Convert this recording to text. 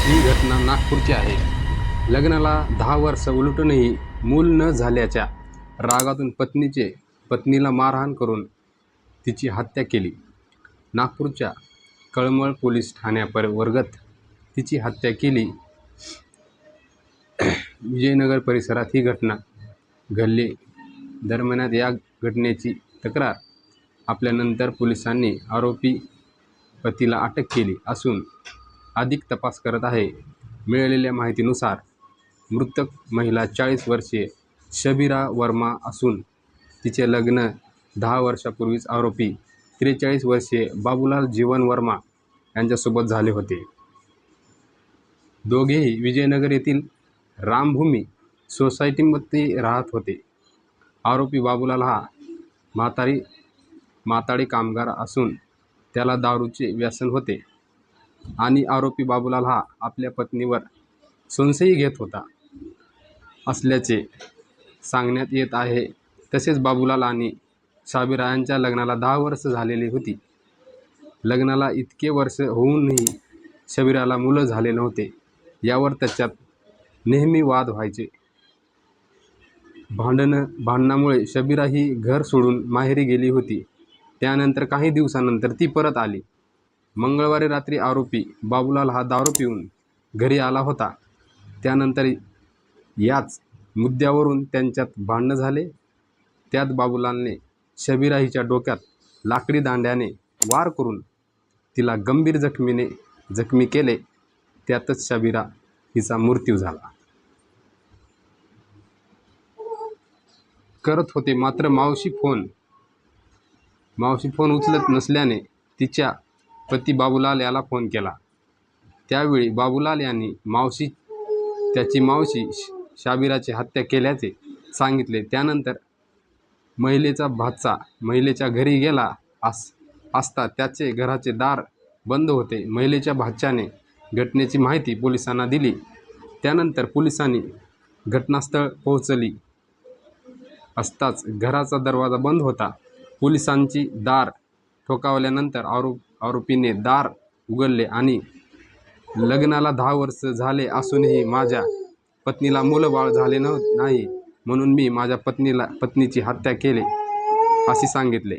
ही घटना नागपूरची आहे. लग्नाला 10 वर्ष उलटूनही मूल न झाल्याच्या रागातून पत्नीला मारहाण करून तिची हत्या केली. नागपूरच्या कळमळ पोलीस ठाण्यावर्गत तिची हत्या केली. विजयनगर परिसरात ही घटना घडली. दरम्यान या घटनेची तक्रार आपल्यानंतर पोलिसांनी आरोपी पतीला अटक केली असून अधिक तपास करत आहे. मिळालेल्या माहितीनुसार मृतक महिला 40 वर्षीय शबीरा वर्मा असून तिचे लग्न 10 वर्षापूर्वीच आरोपी 43 वर्षीय बाबूलाल जीवन वर्मा यांच्यासोबत झाले होते. दोघेही विजयनगर येथील रामभूमी सोसायटीमध्ये राहत होते. आरोपी बाबूलाल हा माताडी कामगार असून त्याला दारूचे व्यसन होते आणि आरोपी बाबूलाल हा आपल्या पत्नीवर संशय घेत होता असल्याचे सांगण्यात येत आहे. तसेच बाबूलाल आणि शबीरा यांच्या लग्नाला 10 वर्ष झालेली होती. लग्नाला इतके वर्ष होऊनही शबीराला मुलं झाले नव्हते. यावर त्याच्यात नेहमी वाद व्हायचे. भांडणामुळे शबीरा ही घर सोडून माहेरी गेली होती. त्यानंतर काही दिवसानंतर ती परत आली. मंगळवारी रात्री आरोपी बाबूलाल हा दारू पिऊन घरी आला होता. त्यानंतर याच मुद्द्यावरून त्यांच्यात भांडण झाले. त्यात बाबूलालने शबीरा हिच्या डोक्यात लाकडी दांड्याने वार करून तिला गंभीर जखमी केले. त्यातच शबीरा हिचा मृत्यू झाला. करत होते. मात्र मावशी फोन उचलत नसल्याने तिच्या पती बाबूलाल याला फोन केला. त्यावेळी बाबूलाल यांनी त्याची मावशी शबीराची हत्या केल्याचे सांगितले. त्यानंतर महिलेचा भाचा महिलेच्या घरी गेला असता त्याचे घराचे दार बंद होते. महिलेच्या भाच्याने घटनेची माहिती पोलिसांना दिली. त्यानंतर पोलिसांनी घटनास्थळ पोहोचली असताच घराचा दरवाजा बंद होता. पोलिसांची दार ठोठावल्यानंतर आरोपीने दार उघडले आणि लग्नाला 10 वर्ष झाले असूनही माझ्या पत्नीला मुलं बाळ झाले नाही म्हणून मी माझ्या पत्नीची हत्या केली असे सांगितले.